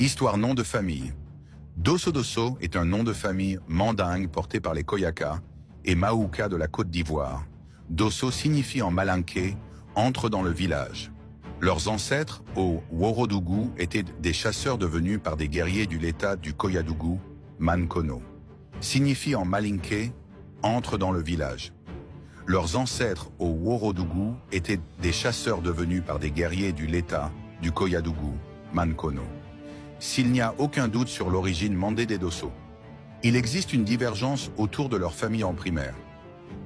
Histoire nom de famille. Dosso Dosso est un nom de famille mandingue porté par les Koyaka et Maouka de la Côte d'Ivoire. Dosso signifie en malinké « entre dans le village ». Leurs ancêtres, au Worodougou, étaient des chasseurs devenus par des guerriers du Létat du Koyadougou, Mankono. Signifie en malinké « entre dans le village ». Leurs ancêtres au Worodougou étaient des chasseurs devenus par des guerriers du Létat du Koyadougou, Mankono. S'il n'y a aucun doute sur l'origine mandée des Dosso, il existe une divergence autour de leur famille en primaire.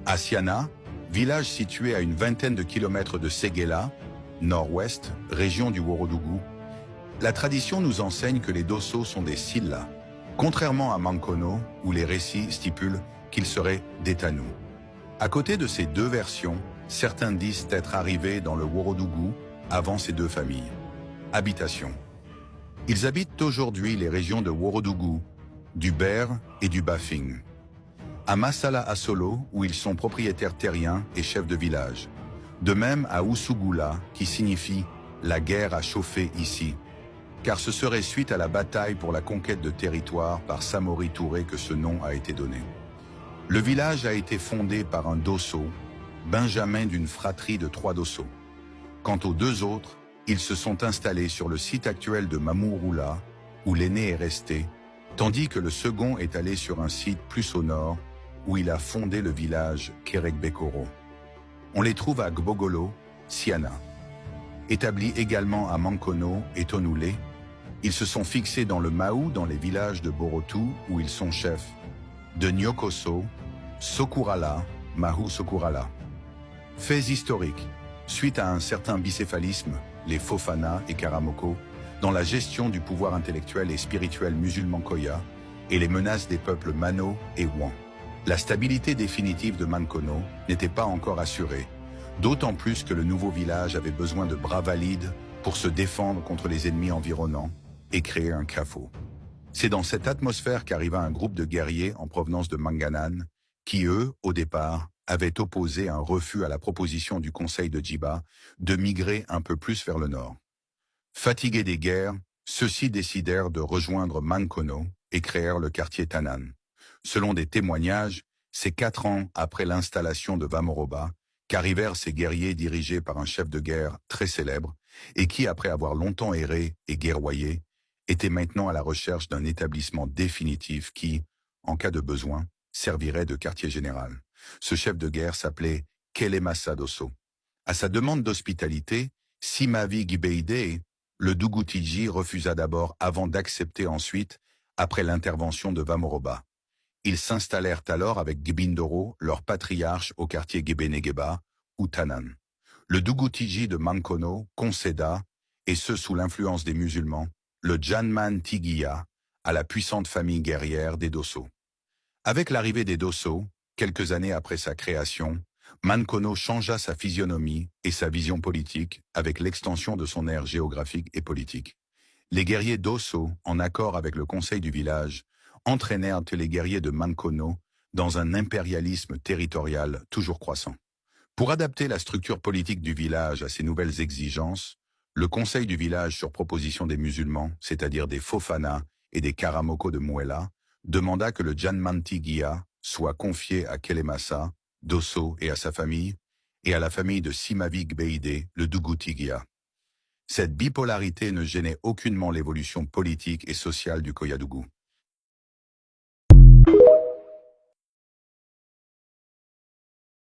À Siana, village situé à une vingtaine de kilomètres de Séguéla, nord-ouest, région du Worodougou, la tradition nous enseigne que les Dosso sont des Silla, contrairement à Mankono, où les récits stipulent qu'ils seraient des Tanou. À côté de ces deux versions, certains disent être arrivés dans le Worodougou avant ces deux familles. Habitation. Ils habitent aujourd'hui les régions de Worodougou, du Ber et du Bafing. À Massala Assolo, où ils sont propriétaires terriens et chefs de village. De même à Oussougoula, qui signifie « la guerre a chauffé ici », car ce serait suite à la bataille pour la conquête de territoire par Samori Touré que ce nom a été donné. Le village a été fondé par un Dosso, Benjamin d'une fratrie de 3 Dosso. Quant aux deux autres, ils se sont installés sur le site actuel de Mamouroula, où l'aîné est resté, tandis que le second est allé sur un site plus au nord, où il a fondé le village Kerekbekoro. On les trouve à Gbogolo, Siana. Établis également à Mankono et Tonoulé, ils se sont fixés dans le Maou dans les villages de Borotou, où ils sont chefs, de Nyokoso, Sokurala, Mahou Sokurala. Faits historiques. Suite à un certain bicéphalisme, les Fofana et Karamoko, dans la gestion du pouvoir intellectuel et spirituel musulman Koya et les menaces des peuples Mano et Wan. La stabilité définitive de Mankono n'était pas encore assurée, d'autant plus que le nouveau village avait besoin de bras valides pour se défendre contre les ennemis environnants et créer un CAFO. C'est dans cette atmosphère qu'arriva un groupe de guerriers en provenance de Manganan, qui eux, au départ, avaient opposé un refus à la proposition du conseil de Djiba de migrer un peu plus vers le nord. Fatigués des guerres, ceux-ci décidèrent de rejoindre Mankono et créèrent le quartier Tanan. Selon des témoignages, c'est 4 ans après l'installation de Vamoroba qu'arrivèrent ces guerriers dirigés par un chef de guerre très célèbre et qui, après avoir longtemps erré et guerroyé, était maintenant à la recherche d'un établissement définitif qui, en cas de besoin, servirait de quartier général. Ce chef de guerre s'appelait Kelemassa Dosso. À sa demande d'hospitalité, Simavi Gibeide, le Dougou-Tidji refusa d'abord avant d'accepter ensuite, après l'intervention de Vamoroba. Ils s'installèrent alors avec Gbindoro, leur patriarche au quartier Gebenegeba, ou Tanan. Le Dougou-Tidji de Mankono concéda, et ce sous l'influence des musulmans, le Janman Tigiya à la puissante famille guerrière des Dosso. Avec l'arrivée des Dosso, quelques années après sa création, Mankono changea sa physionomie et sa vision politique avec l'extension de son aire géographique et politique. Les guerriers Dosso, en accord avec le conseil du village, entraînèrent les guerriers de Mankono dans un impérialisme territorial toujours croissant. Pour adapter la structure politique du village à ces nouvelles exigences, le conseil du village, sur proposition des musulmans, c'est-à-dire des Fofana et des Karamoko de Mouela, demanda que le Janmantigia soit confié à Kelemassa, Dosso et à sa famille, et à la famille de Simavi Gbeide, le Dougou-Tigia. Cette bipolarité ne gênait aucunement l'évolution politique et sociale du Koyadougou.